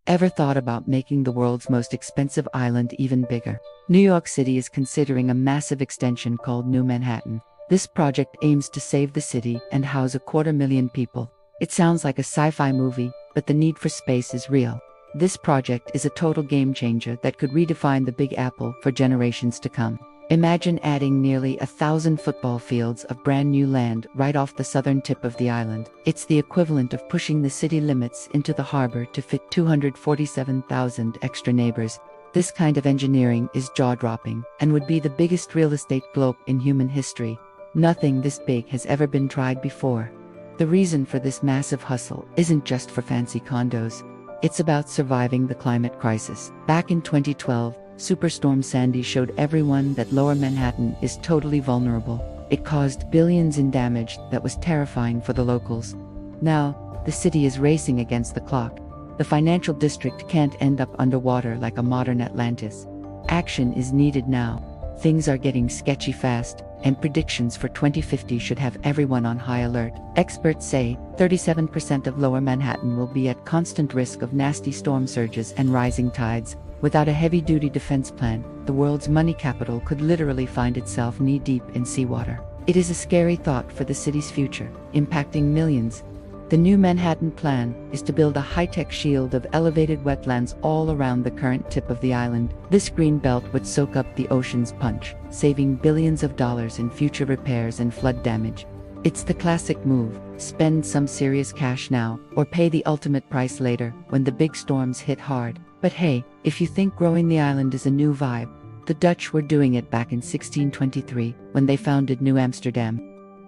Ever thought about making the world's most expensive island even bigger? New York City is considering a massive extension called New Manhattan. This project aims to save the city and house 250,000 people. It sounds like a sci-fi movie, but the need for space is real. This project is a total game changer that could redefine the Big Apple for generations to come. Imagine adding nearly 1,000 football fields of brand new land right off the southern tip of the island. It's the equivalent of pushing the city limits into the harbor to fit 247,000 extra neighbors. This kind of engineering is jaw-dropping and would be the biggest real estate blow in human history. Nothing this big has ever been tried before. The reason for this massive hustle isn't just for fancy condos. It's about surviving the climate crisis. Back in 2012, Superstorm Sandy showed everyone that Lower Manhattan is totally vulnerable. It caused billions in damage that was terrifying for the locals. Now, the city is racing against the clock. The financial district can't end up underwater like a modern Atlantis. Action is needed now. Things are getting sketchy fast, and predictions for 2050 should have everyone on high alert. Experts say 37% of Lower Manhattan will be at constant risk of nasty storm surges and rising tides. Without a heavy-duty defense plan, the world's money capital could literally find itself knee-deep in seawater. It is a scary thought for the city's future, impacting millions. The New Manhattan plan is to build a high-tech shield of elevated wetlands all around the current tip of the island. This green belt would soak up the ocean's punch, saving billions of dollars in future repairs and flood damage. It's the classic move: spend some serious cash now, or pay the ultimate price later, when the big storms hit hard. But hey, if you think growing the island is a new vibe, the Dutch were doing it back in 1623, when they founded New Amsterdam.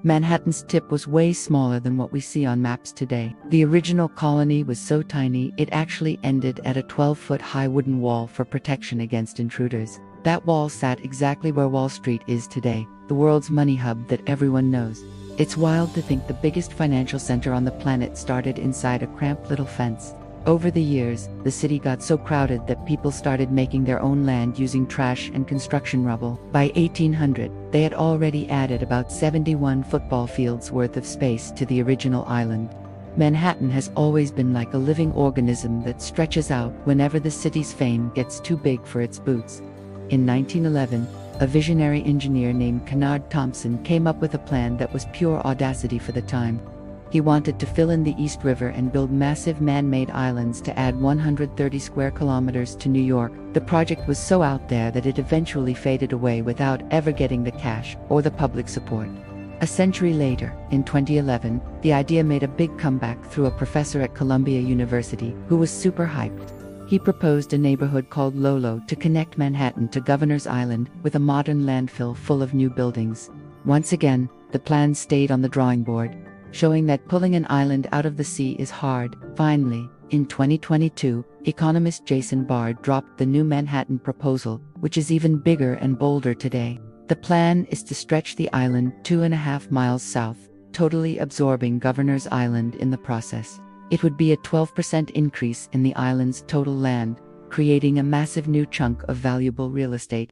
Manhattan's tip was way smaller than what we see on maps today. The original colony was so tiny it actually ended at a 12-foot-high wooden wall for protection against intruders. That wall sat exactly where Wall Street is today, the world's money hub that everyone knows. It's wild to think the biggest financial center on the planet started inside a cramped little fence. Over the years, the city got so crowded that people started making their own land using trash and construction rubble. By 1800, they had already added about 71 football fields worth of space to the original island. Manhattan has always been like a living organism that stretches out whenever the city's fame gets too big for its boots. In 1911, a visionary engineer named Kennard Thompson came up with a plan that was pure audacity for the time. He wanted to fill in the East River and build massive man-made islands to add 130 square kilometers to New York. The project was so out there that it eventually faded away without ever getting the cash or the public support. A century later, in 2011, the idea made a big comeback through a professor at Columbia University who was super hyped. He proposed a neighborhood called Lolo to connect Manhattan to Governor's Island with a modern landfill full of new buildings. Once again, the plan stayed on the drawing board, showing that pulling an island out of the sea is hard. Finally, in 2022, economist Jason Bard dropped the New Manhattan proposal, which is even bigger and bolder today. The plan is to stretch the island 2.5 miles south, totally absorbing Governor's Island in the process. It would be a 12% increase in the island's total land, creating a massive new chunk of valuable real estate.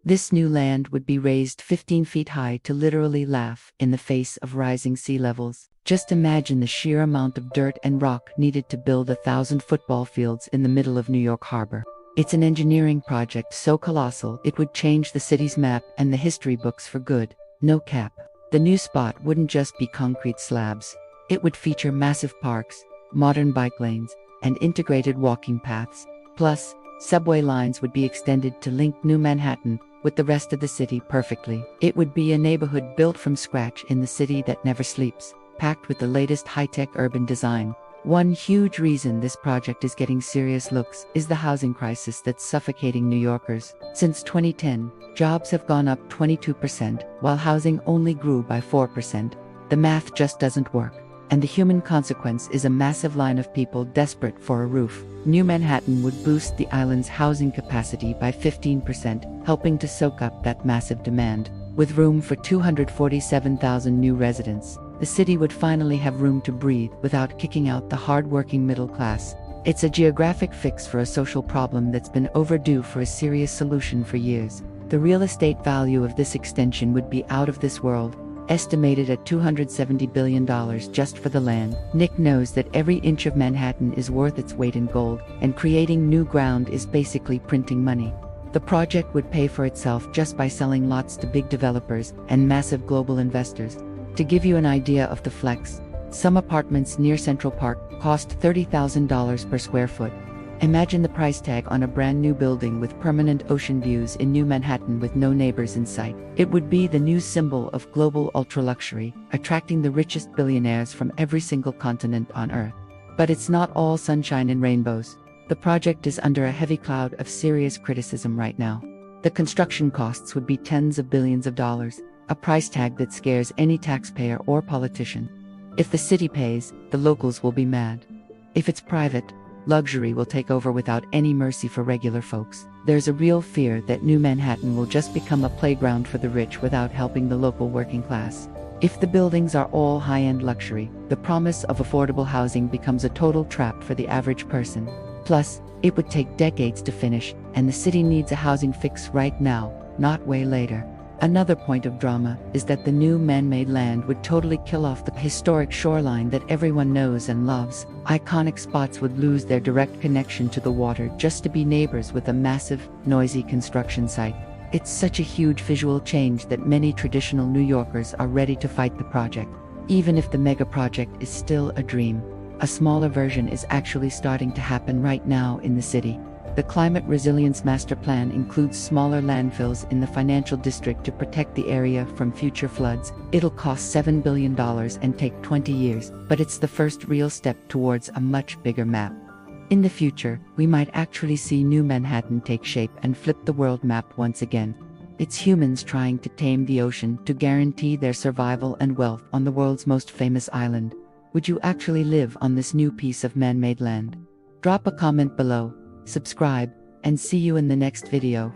This new land would be raised 15 feet high to literally laugh in the face of rising sea levels. Just imagine the sheer amount of dirt and rock needed to build 1,000 football fields in the middle of New York Harbor. It's an engineering project so colossal it would change the city's map and the history books for good. No cap. The new spot wouldn't just be concrete slabs. It would feature massive parks, modern bike lanes, and integrated walking paths. Plus, subway lines would be extended to link New Manhattan with the rest of the city perfectly. It would be a neighborhood built from scratch in the city that never sleeps, packed with the latest high-tech urban design. One huge reason this project is getting serious looks is the housing crisis that's suffocating New Yorkers. Since 2010, jobs have gone up 22%, while housing only grew by 4%. The math just doesn't work. And the human consequence is a massive line of people desperate for a roof. New Manhattan would boost the island's housing capacity by 15%, helping to soak up that massive demand. With room for 247,000 new residents, the city would finally have room to breathe without kicking out the hard-working middle class. It's a geographic fix for a social problem that's been overdue for a serious solution for years. The real estate value of this extension would be out of this world. estimated at $270 billion just for the land. Nick knows that every inch of Manhattan is worth its weight in gold, and creating new ground is basically printing money. The project would pay for itself just by selling lots to big developers and massive global investors. To give you an idea of the flex, some apartments near Central Park cost $30,000 per square foot. Imagine the price tag on a brand new building with permanent ocean views in New Manhattan with no neighbors in sight. It would be the new symbol of global ultra-luxury, attracting the richest billionaires from every single continent on Earth. But it's not all sunshine and rainbows. The project is under a heavy cloud of serious criticism right now. The construction costs would be tens of billions of dollars, a price tag that scares any taxpayer or politician. If the city pays, the locals will be mad. If it's private, luxury will take over without any mercy for regular folks. There's a real fear that New Manhattan will just become a playground for the rich without helping the local working class. If the buildings are all high-end luxury, the promise of affordable housing becomes a total trap for the average person. Plus, it would take decades to finish, and the city needs a housing fix right now, not way later. Another point of drama is that the new man-made land would totally kill off the historic shoreline that everyone knows and loves. Iconic spots would lose their direct connection to the water just to be neighbors with a massive, noisy construction site. It's such a huge visual change that many traditional New Yorkers are ready to fight the project. Even if the mega project is still a dream, a smaller version is actually starting to happen right now in the city. The Climate Resilience Master Plan includes smaller landfills in the financial district to protect the area from future floods. It'll cost $7 billion and take 20 years, but it's the first real step towards a much bigger map. In the future, we might actually see New Manhattan take shape and flip the world map once again. It's humans trying to tame the ocean to guarantee their survival and wealth on the world's most famous island. Would you actually live on this new piece of man-made land? Drop a comment below, subscribe, and see you in the next video.